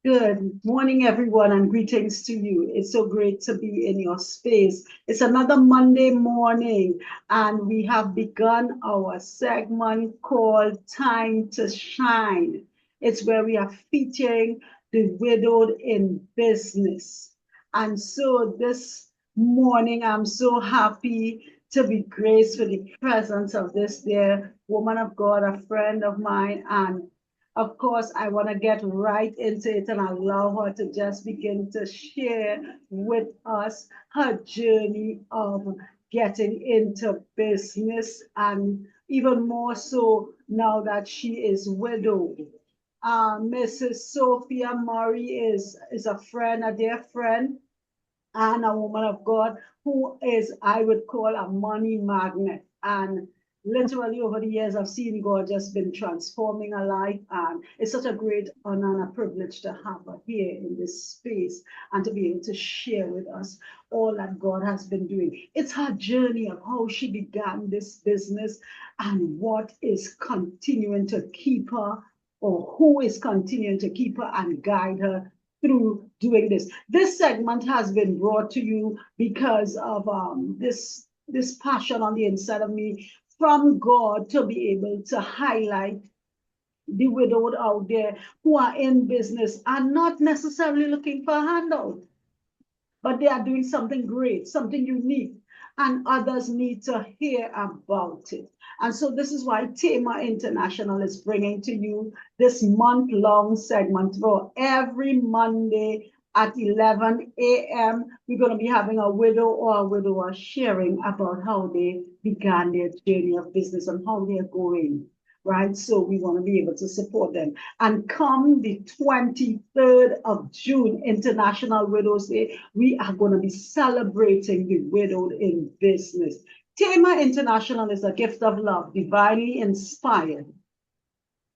Good morning, everyone, and greetings to you. It's so great to be in your space. It's another Monday morning, and we have begun our segment called Time to Shine. It's where we are featuring the widowed in business. And so this morning, I'm so happy to be graced with the presence of this dear woman of God, a friend of mine, and of course, I want to get right into it and allow her to just begin to share with us her journey of getting into business and even more so now that she is widowed. Mrs. Sophia Murray is a friend, a dear friend, and a woman of God who is, I would call, a money magnet. And literally over the years, I've seen God just been transforming her life. And it's such a great honor and a privilege to have her here in this space and to be able to share with us all that God has been doing. It's her journey of how she began this business and what is continuing to keep her, or who is continuing to keep her and guide her through doing this. This segment has been brought to you because of this passion on the inside of me from God to be able to highlight the widowed out there who are in business and not necessarily looking for a handout, but they are doing something great, something unique, and others need to hear about it. And so this is why Tema International is bringing to you this month-long segment for every Monday at 11 a.m. We're going to be having a widow or a widower sharing about how they began their journey of business and how they're going, right? So we want to be able to support them. And come the 23rd of June, International Widows Day, we are going to be celebrating the widowed in business. Tema International is a gift of love, divinely inspired,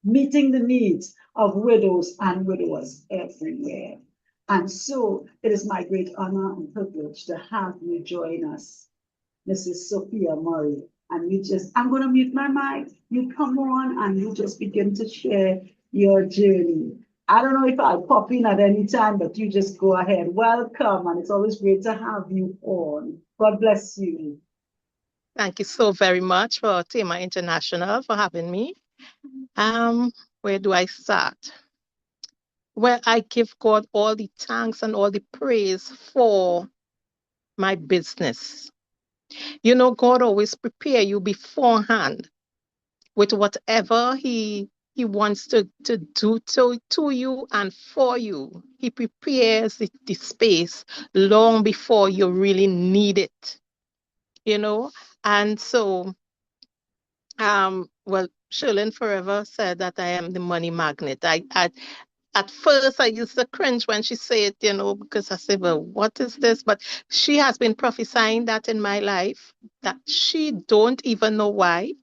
meeting the needs of widows and widowers everywhere. And so it is my great honor and privilege to have you join us, Mrs. Sophia Murray. And I'm going to mute my mic. You come on and you just begin to share your journey. I don't know if I'll pop in at any time, but you just go ahead. Welcome. And it's always great to have you on. God bless you. Thank you so very much for Tema International for having me. Where do I start? Well, I give God all the thanks and all the praise for my business. You know, God always prepare you beforehand with whatever He wants to do to you and for you. He prepares the space long before you really need it, you know. And so, well, Shirley Forever said that I am the money magnet. At first I used to cringe when she said it, you know, because I said, well, what is this? But she has been prophesying that in my life, that she don't even know why,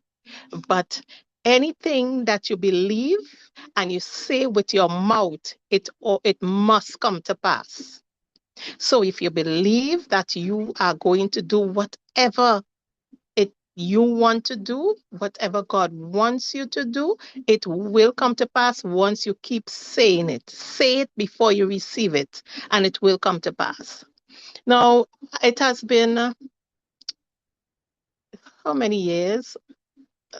but anything that you believe and you say with your mouth, it must come to pass. So if you believe that you are going to do whatever you want to do, whatever God wants you to do, it will come to pass once you keep saying it. Say it before you receive it, and it will come to pass. Now, it has been how many years?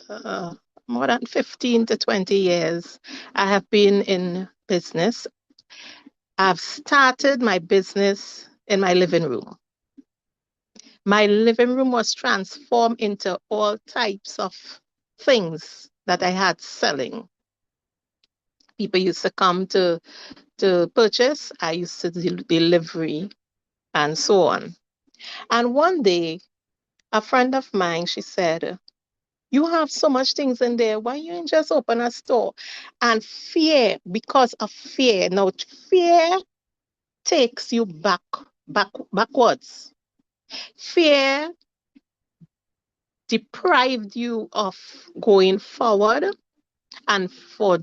Uh, More than 15 to 20 years. I have been in business. I've started my business in my living room. My living room was transformed into all types of things that I had selling. People used to come to purchase. I used to do delivery and so on. And one day, a friend of mine, she said, you have so much things in there. Why you ain't just open a store? And fear, because of fear. Now, fear takes you backwards. Fear deprived you of going forward and for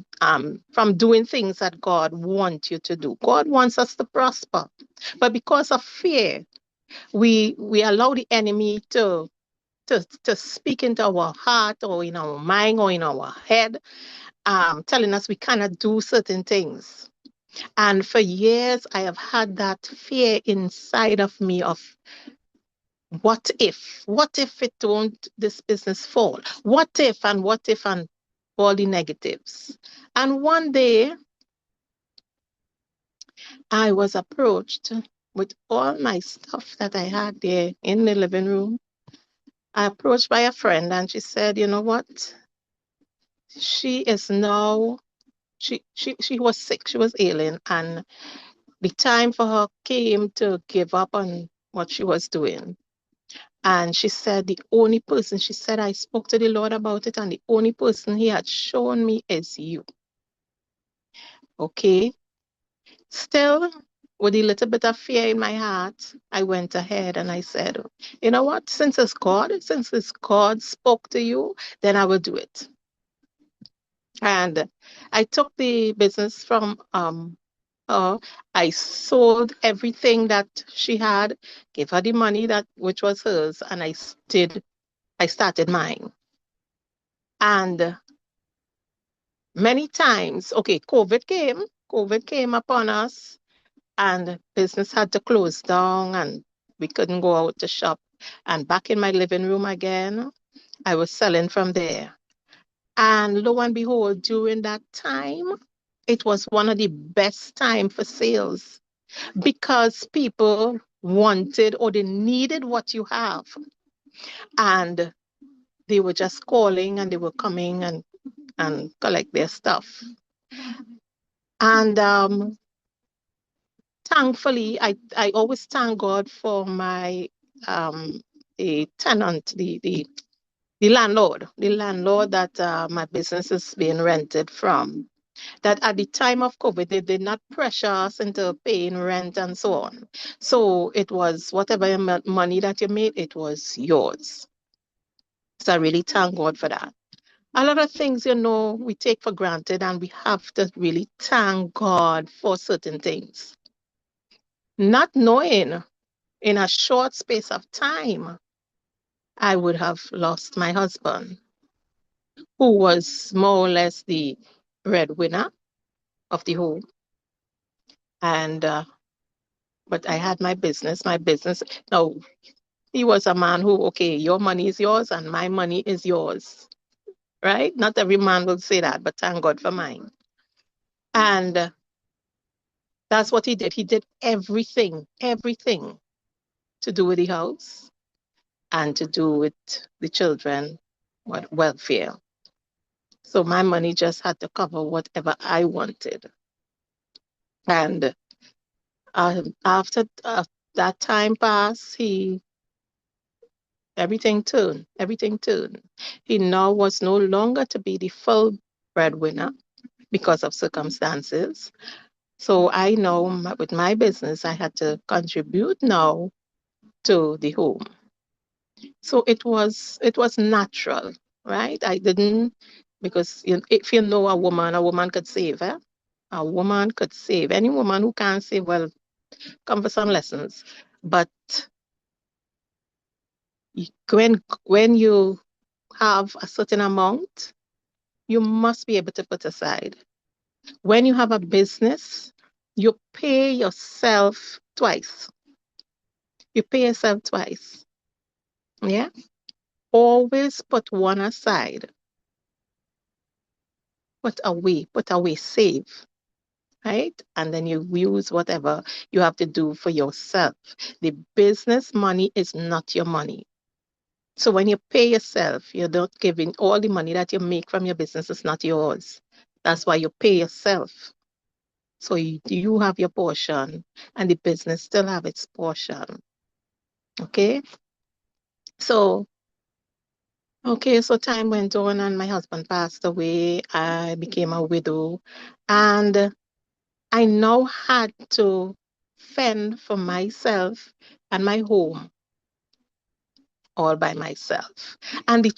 from doing things that God wants you to do. God wants us to prosper. But because of fear, we allow the enemy to speak into our heart or in our mind or in our head, telling us we cannot do certain things. And for years, I have had that fear inside of me of what if it don't, this business fall? What if, and all the negatives. And one day, I was approached with all my stuff that I had there in the living room. I approached by a friend and she said, you know what? She is now, she was sick, she was ailing, and the time for her came to give up on what she was doing. And she said, the only person, she said, I spoke to the Lord about it, and the only person he had shown me is you. Okay. Still, with a little bit of fear in my heart, I went ahead and I said, you know what? Since it's God spoke to you, then I will do it. And I took the business from her. I sold everything that she had, gave her the money that which was hers, and I started mine. And many times, okay, COVID came upon us, and business had to close down, and we couldn't go out to shop. And back in my living room again, I was selling from there. And lo and behold, during that time, it was one of the best time for sales because people wanted or they needed what you have. And they were just calling and they were coming and collect their stuff. And thankfully, I always thank God for my the tenant, the landlord that my business is being rented from. That at the time of COVID, they did not pressure us into paying rent and so on. So it was whatever money that you made, it was yours. So I really thank God for that. A lot of things, we take for granted, and we have to really thank God for certain things. Not knowing in a short space of time, I would have lost my husband, who was more or less the breadwinner of the home. And but I had my business. My business. Now he was a man who, okay, your money is yours and my money is yours, right? Not every man will say that, but thank God for mine. And that's what he did. He did everything to do with the house and to do with the children, welfare. So my money just had to cover whatever I wanted. And after that time passed, everything turned. He now was no longer to be the full breadwinner because of circumstances. So I know with my business, I had to contribute now to the home. So it was natural, right? I didn't because if you know a woman could save, eh? A woman could save. Any woman who can't save, well, come for some lessons. But when you have a certain amount, you must be able to put aside. When you have a business, you pay yourself twice. You pay yourself twice. Yeah. Always put one aside. Put away, save, right? And then you use whatever you have to do for yourself. The business money is not your money. So when you pay yourself, you're not giving all the money that you make from your business is not yours. That's why you pay yourself. So you have your portion and the business still have its portion. Okay. So, okay. So time went on and my husband passed away. I became a widow and I now had to fend for myself and my home all by myself. And the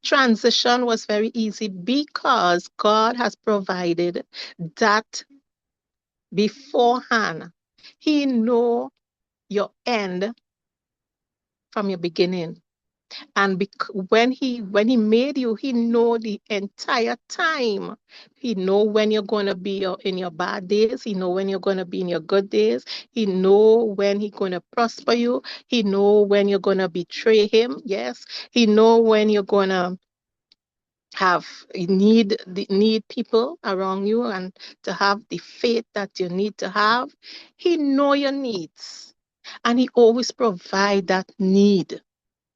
transition was very easy because God has provided that beforehand. He know your end from your beginning. And when he made you, he know the entire time. He know when you're gonna be in your bad days. He know when you're gonna be in your good days. He know when he gonna prosper you. He know when you're gonna betray him. Yes. He know when you're gonna have need people around you and to have the faith that you need to have. He know your needs, and he always provide that need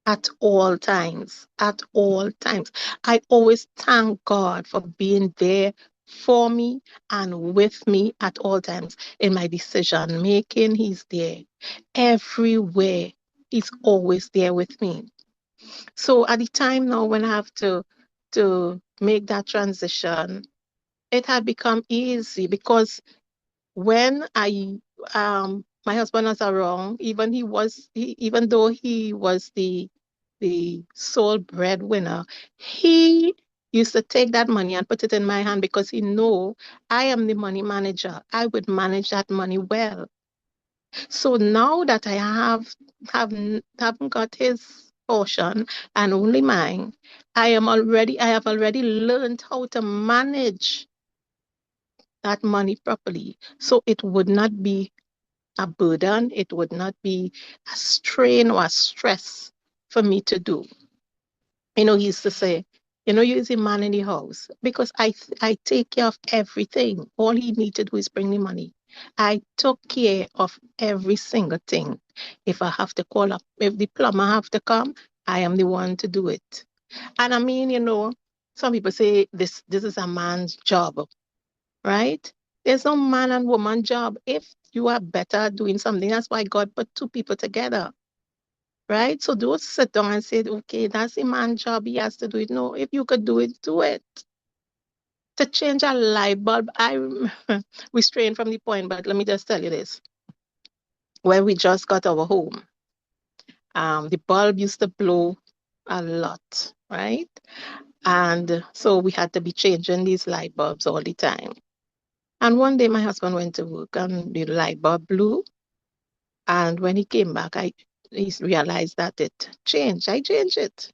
at all times. At all times. I always thank God for being there for me and with me at all times. In my decision making, He's there. Everywhere, He's always there with me. So at the time now when I have to make that transition, it had become easy because when my husband was around, even though he was the sole breadwinner, he used to take that money and put it in my hand because he know I am the money manager. I would manage that money well. So now that haven't got his portion and only mine, I have already learned how to manage that money properly. So it would not be a burden, it would not be a strain or a stress for me to do. He used to say, you're the man in the house because I take care of everything. All he need to do is bring the money. I took care of every single thing. If I have to call up, if the plumber have to come, I am the one to do it. And I mean, some people say this is a man's job, right? There's no man and woman job. If you are better at doing something, that's why God put two people together, right? So don't sit down and say, okay, that's a man's job. He has to do it. No, if you could do it, do it. To change a light bulb, we straying from the point, but let me just tell you this. When we just got our home, the bulb used to blow a lot, right? And so we had to be changing these light bulbs all the time. And one day my husband went to work and the light bulb blew. And when he came back, he realized that it changed. I changed it.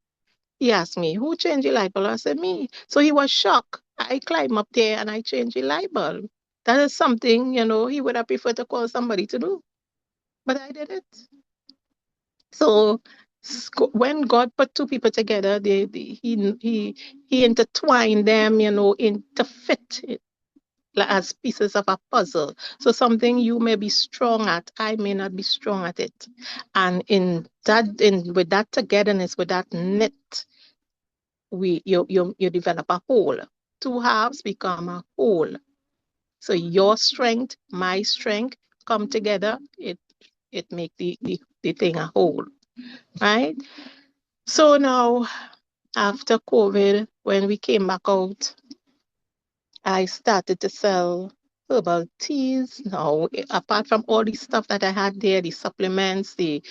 He asked me, who changed the light bulb? I said, me. So he was shocked. I climbed up there and I changed the light bulb. That is something, he would have preferred to call somebody to do. But I did it. So when God put two people together, he intertwined them, into fit like as pieces of a puzzle. So something you may be strong at, I may not be strong at it. And with that togetherness, with that knit, you develop a whole. Two halves become a whole. So your strength, my strength come together, it make the thing a whole. Right? So now after COVID, when we came back out, I started to sell herbal teas. Now, apart from all the stuff that I had there, the supplements, the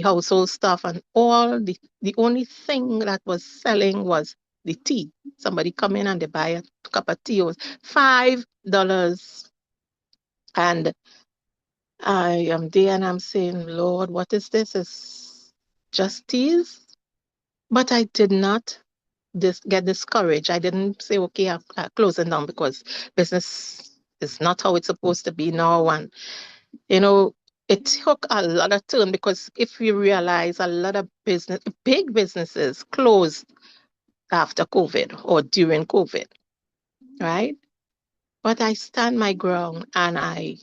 household stuff, and all the only thing that was selling was the tea. Somebody come in and they buy a cup of tea. It was $5. And I am there and I'm saying, Lord, what is this? It's just teas? But I did not get discouraged. I didn't say, okay, I'm closing down because business is not how it's supposed to be now. And, you know, it took a lot of turn because if you realize a lot of big businesses closed after COVID or during COVID, right? But I stand my ground and I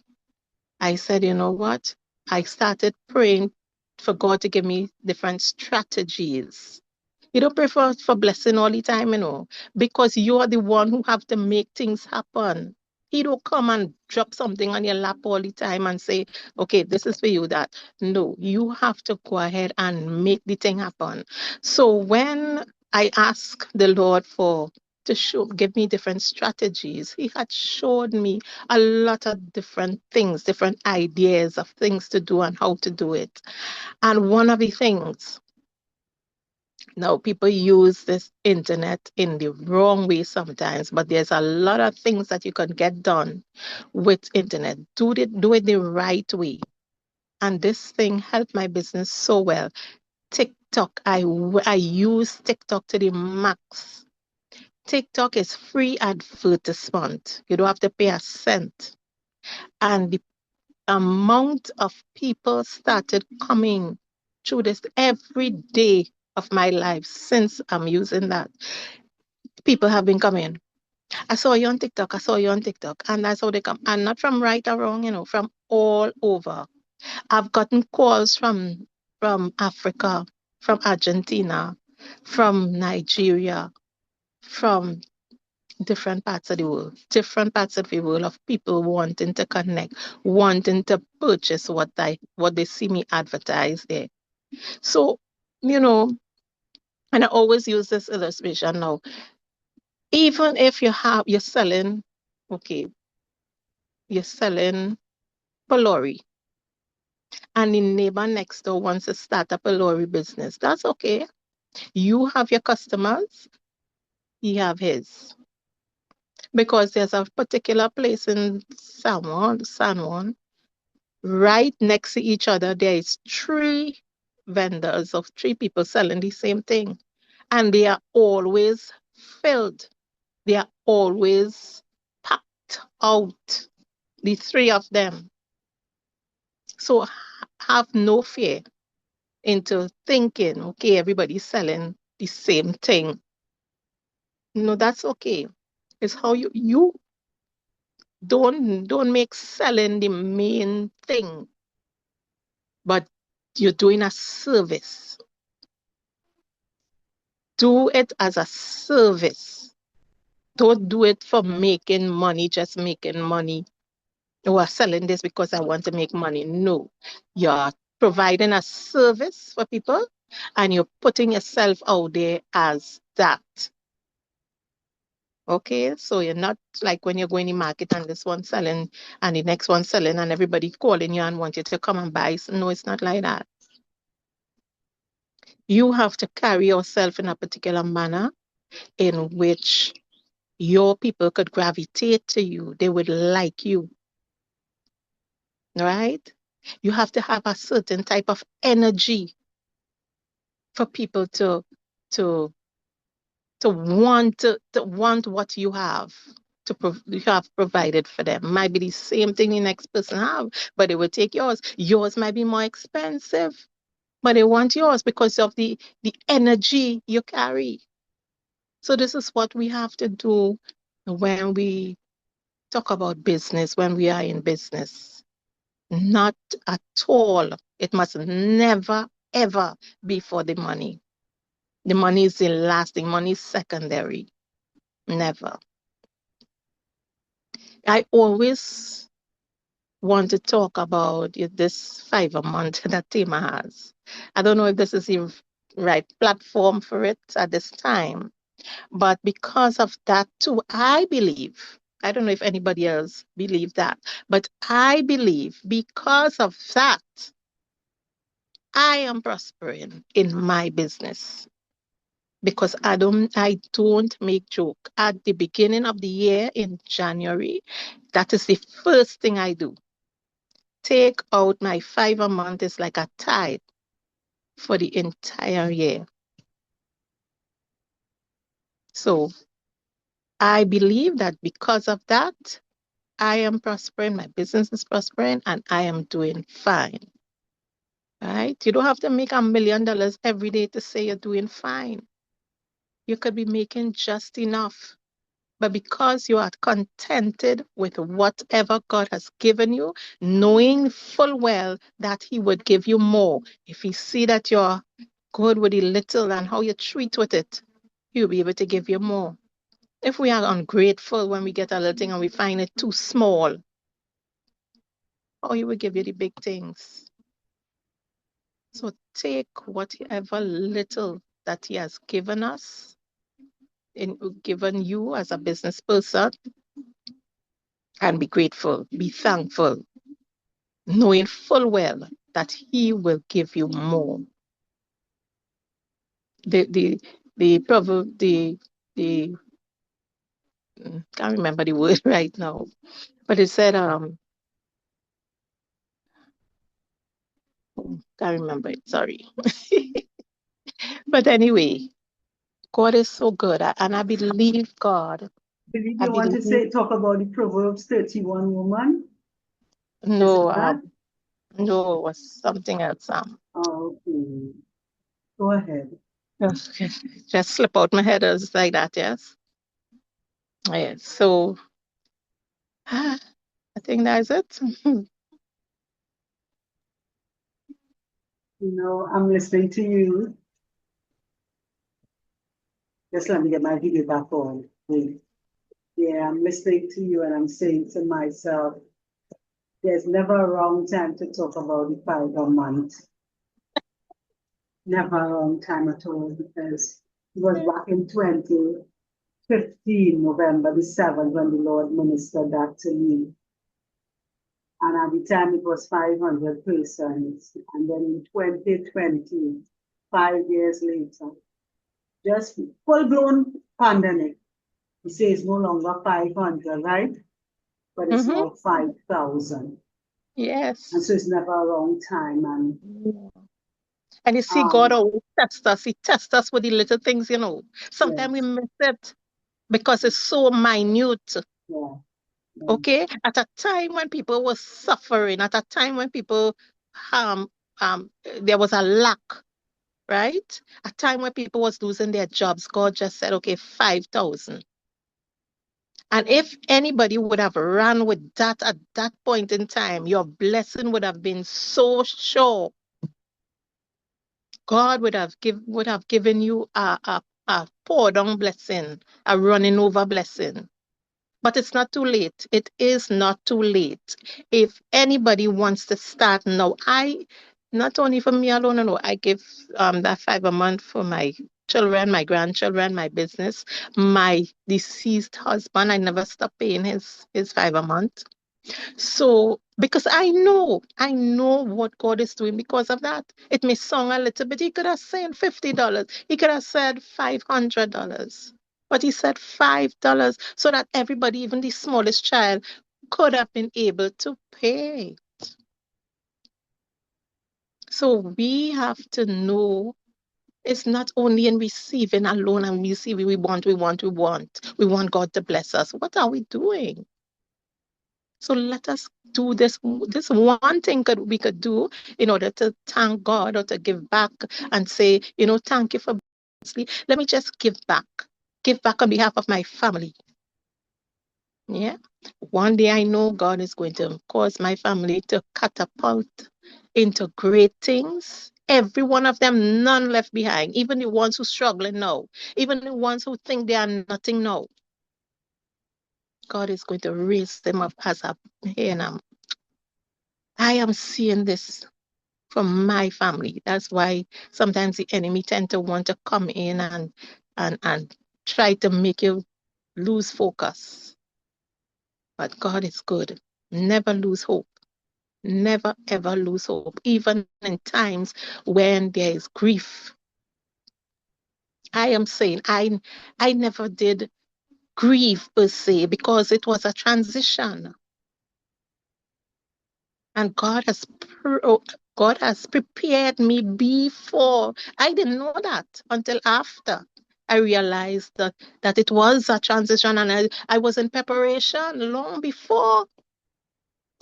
said, you know what? I started praying for God to give me different strategies. You don't pray for blessing all the time, because you are the one who have to make things happen. He don't come and drop something on your lap all the time and say, okay, this is for you, that. No, you have to go ahead and make the thing happen. So when I asked the Lord give me different strategies, He had showed me a lot of different things, different ideas of things to do and how to do it. And one of the things, now, people use this internet in the wrong way sometimes, but there's a lot of things that you can get done with internet. Do it the right way. And this thing helped my business so well. TikTok. I use TikTok to the max. TikTok is free advertisement. You don't have to pay a cent. And the amount of people started coming through this every day of my life since I'm using that. People have been coming. I saw you on TikTok. I saw you on TikTok. And that's how they come. And not from right or wrong, from all over. I've gotten calls from Africa, from Argentina, from Nigeria, from different parts of the world of people wanting to connect, wanting to purchase what they see me advertise there. So, you know, and I always use this illustration now. Even if you're selling, okay, you're selling Polori, and the neighbor next door wants to start up a Polori business. That's okay. You have your customers, he have his. Because there's a particular place in San Juan, right next to each other, there is three vendors of three people selling the same thing. And they are always filled. They are always packed out, the three of them. So have no fear into thinking, okay, everybody's selling the same thing. No, that's okay. It's how you don't make selling the main thing, but you're doing a service. Do it as a service. Don't do it for making money, just making money. Oh, I'm selling this because I want to make money. No, you're providing a service for people and you're putting yourself out there as that. Okay, so you're not like when you're going to market and this one selling and the next one selling and everybody calling you and want you to come and buy. No, it's not like that. You have to carry yourself in a particular manner in which your people could gravitate to you. They would like you, right? You have to have a certain type of energy for people to to want what you have you have provided for them. Might be the same thing the next person have, but they will take yours. Yours might be more expensive, but they want yours because of the energy you carry. So this is what we have to do when we talk about business, when we are in business. Not at all. It must never, ever be for the money. The money is the last thing. Money is secondary. Never. I always want to talk about this 5 a month that Tima has. I don't know if this is the right platform for it at this time, but because of that too, I believe, I don't know if anybody else believe that, but I believe because of that, I am prospering in my business because I don't make joke. At the beginning of the year in January, that is the first thing I do. Take out my 5 a month is like a tithe for the entire year. So I believe that because of that, I am prospering, my business is prospering, and I am doing fine. Right? You don't have to make $1 million every day to say you're doing fine. You could be making just enough. But because you are contented with whatever God has given you, knowing full well that He would give you more, if He see that you're good with the little and how you treat with it, He'll be able to give you more. If we are ungrateful when we get a little thing and we find it too small, how He will give you the big things. So take whatever little that He has given us, given you as a business person, and be grateful, be thankful, knowing full well that He will give you more. The proverb, the can't remember the word right now, but it said can't remember it, sorry. But anyway, God is so good, and I believe God. Believe I you want to believe. say talk about the Proverbs 31 woman? Is it No, that? no, it was something else. Oh, okay. Go ahead. Just, just slip out my head just like that. Yes. Yeah. So I think that's it. You know, I'm listening to you. Just let me get my video back on. Wait. Yeah, I'm listening to you and I'm saying to myself, there's never a wrong time to talk about the 5 a month. Never a wrong time at all because it was back in 2015, November the 7th, when the Lord ministered that to me. And at the time it was 500 persons. And then in 2020, 5 years later, just full blown pandemic. He says no longer 500, right? But it's Hmm. now 5,000. And Yes. so it's never a wrong time. And And you see, God um, always tests us. He tests us with the little things, Sometimes we yes, miss it because it's so minute. yeah, yeah. Okay? At a time when people were suffering, at a time when people um there was a lack, right? A time when people was losing their jobs, God just said, okay, 5,000. And if anybody would have run with that at that point in time, your blessing would have been so sure. God would have given you a pour down blessing, a running over blessing. But it's not too late. It is not too late. If anybody wants to start now, I not only for me alone, no, I give that 5 a month for my children, my grandchildren, my business, my deceased husband. I never stop paying his 5 a month. So, because I know what God is doing because of that. It may sound a little bit, he could have said $50, he could have said $500, but he said $5 so that everybody, even the smallest child, could have been able to pay. So, we have to know it's not only in receiving alone and receiving, we want God to bless us. What are we doing? So let us do this one thing we could do in order to thank God or to give back and say, thank you for blessing me. Let me just give back. Give back on behalf of my family. Yeah. One day I know God is going to cause my family to catapult into great things. Every one of them, none left behind. Even the ones who struggling now, even the ones who think they are nothing now. God is going to raise them up as a here now. I am seeing this from my family. That's why sometimes the enemy tend to want to come in and try to make you lose focus. But God is good. Never lose hope. Never ever lose hope. Even in times when there is grief. I am saying I never did grieve per se because it was a transition. And God has prepared me before. I didn't know that until after I realized that it was a transition and I was in preparation long before.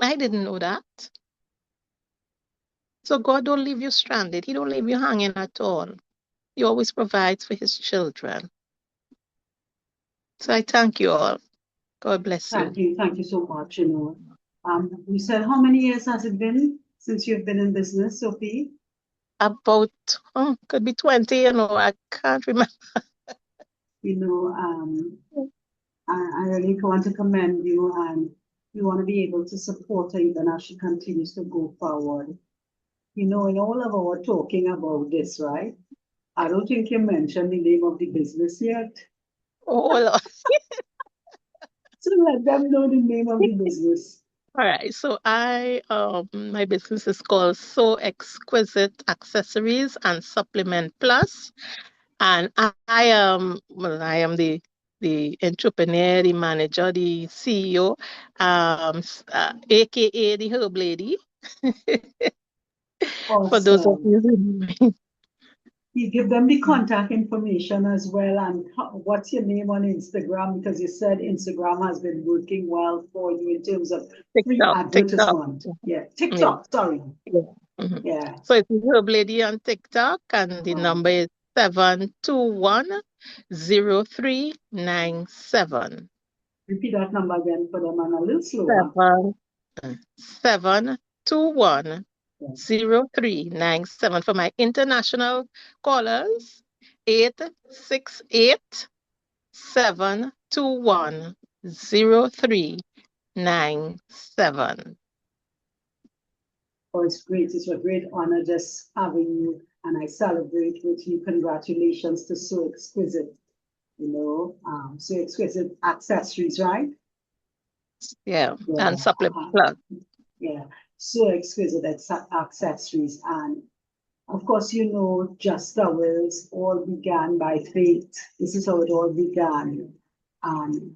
I didn't know that. So God don't leave you stranded. He don't leave you hanging at all. He always provides for his children. So I thank you all. God bless you. Thank you so much. You said how many years has it been since you've been in business, Sophie? About could be 20, I can't remember. You know, I really want to commend you and we want to be able to support her even as she continues to go forward. You know, in all of our talking about this, right? I don't think you mentioned the name of the business yet. Oh Lord. So let them know the name of the business. All right, so my business is called So Exquisite Accessories and Supplement Plus, and I am the entrepreneur, the manager, the CEO, aka the Herb Lady. For those of Awesome. you who know me. You give them the contact information as well, and what's your name on Instagram? Because you said Instagram has been working well for you in terms of free TikTok. advertisement. Yeah, Yeah. TikTok, sorry. Yeah. Mhm. Yeah. So it's Herb Lady on TikTok, and the Wow. number is 721-0397. Repeat that number again for them and a little slower. Seven 721 Yeah. 0397. For my international callers, 868-721-0397. Oh, it's great. It's a great honor just having you, and I celebrate with you. Congratulations to So Exquisite, So Exquisite Accessories, right? Yeah, and Yeah. Supplement Plus. Yeah. So Exquisite Accessories. And of course, Just the Wills all began by faith. This is how it all began. And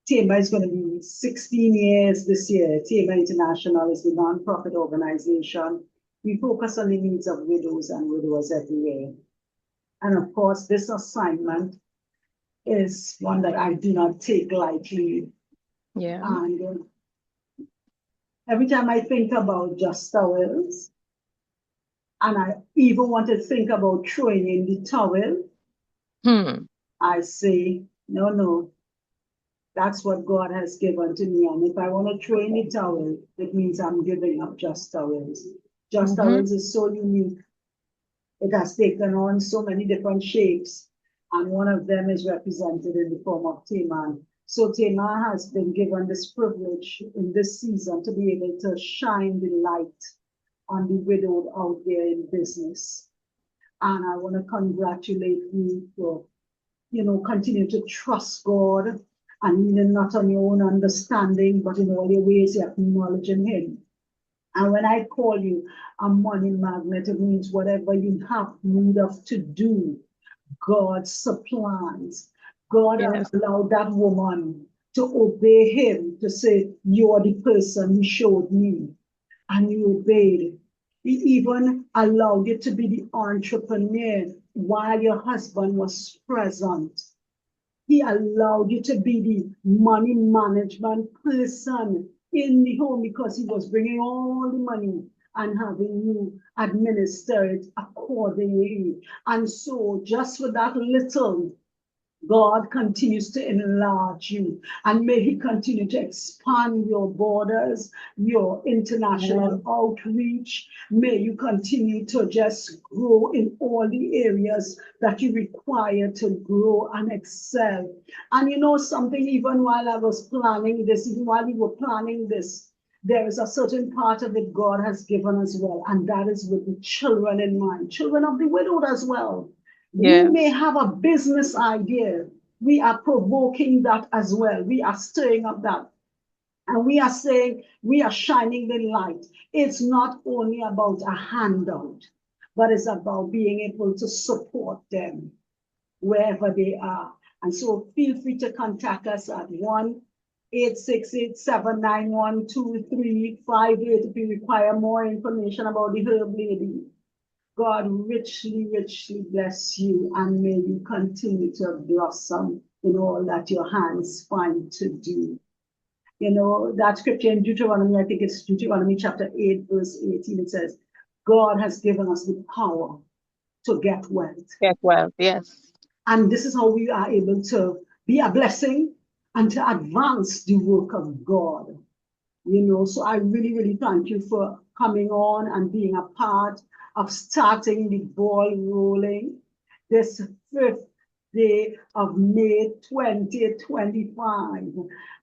TAMA is going to be 16 years this year. TAMA International is the nonprofit organization. We focus on the needs of widows and widowers everywhere. And of course, this assignment is one that I do not take lightly. Yeah. And every time I think about Just Towels, and I even want to think about throwing in the towel, I say, no, no, that's what God has given to me. And if I want to throw in the towel, it means I'm giving up Just Towels. Just Towels is so unique. It has taken on so many different shapes, and one of them is represented in the form of Tamar. So Tamar has been given this privilege in this season to be able to shine the light on the widowed out there in business. And I want to congratulate you for, continue to trust God and leaning not on your own understanding, but in all your ways you're acknowledging Him. And when I call you a money magnet, it means whatever you have need of to do, God supplies. God Yes. allowed that woman to obey Him, to say, you are the person He showed me, and you obeyed. He even allowed you to be the entrepreneur while your husband was present. He allowed you to be the money management person in the home because he was bringing all the money and having you administer it accordingly. And so, just with that little, God continues to enlarge you, and may He continue to expand your borders, your international outreach. May you continue to just grow in all the areas that you require to grow and excel. And something, even while I was planning this, even while we were planning this, there is a certain part of it God has given as well, and that is with the children in mind, children of the widowed as well. Yes. You may have a business idea. We are provoking that as well. We are stirring up that. And we are saying, we are shining the light. It's not only about a handout, but it's about being able to support them wherever they are. And so feel free to contact us at 1-868-791-2358 if you require more information about the Herb Lady. God richly, richly bless you, and may you continue to blossom in all that your hands find to do. That scripture in Deuteronomy, I think it's Deuteronomy chapter 8, verse 18, it says, God has given us the power to get wealth. Get wealth, yes. And this is how we are able to be a blessing and to advance the work of God. So I really, really thank you for coming on and being a part of starting the ball rolling this 5th day of May 2025.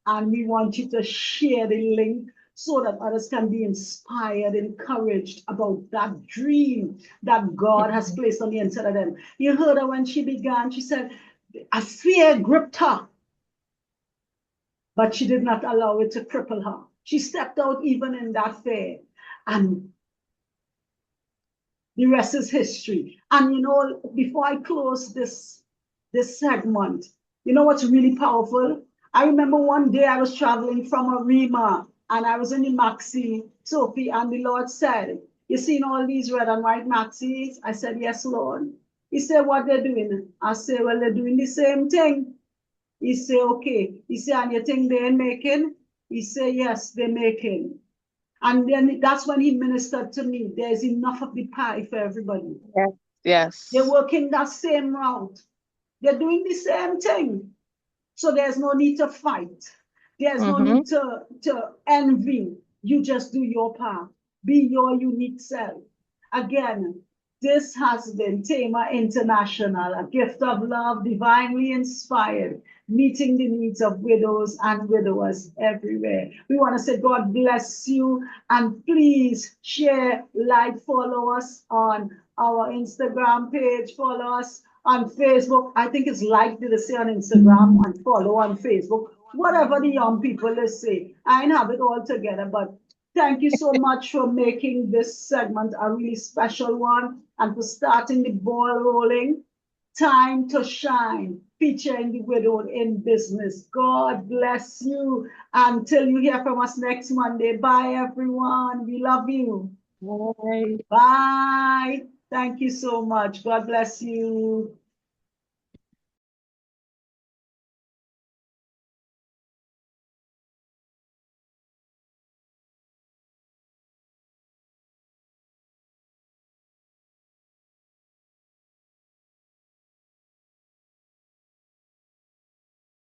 And we want you to share the link so that others can be inspired, encouraged about that dream that God has placed on the inside of them. You heard her when she began, she said, a fear gripped her, but she did not allow it to cripple her. She stepped out even in that fear, and the rest is history. And before I close this segment, what's really powerful? I remember one day I was traveling from Arima, and I was in the Maxi, Sophia, and the Lord said, You seen all these red and white maxis? I said, yes, Lord. He said, what they're doing? I said, well, they're doing the same thing. He said, okay. He said, and you think they're making? He said, yes, they're making. And then that's when he ministered to me. There's enough of the pie for everybody. Yes. Yes. They're working that same route. They're doing the same thing. So there's no need to fight. There's no Mm-hmm. need to envy. You just do your part. Be your unique self. Again, this has been Tema International, a gift of love, divinely inspired, meeting the needs of widows and widowers everywhere. We want to say God bless you, and please share, like, follow us on our Instagram page, follow us on Facebook. I think it's like they say on Instagram and follow on Facebook. Whatever the young people they say, I ain't have it all together, but thank you so much for making this segment a really special one and for starting the ball rolling. Time to shine, featuring the widowed in business. God bless you. Until you hear from us next Monday. Bye, everyone. We love you. Bye. Bye. Thank you so much. God bless you.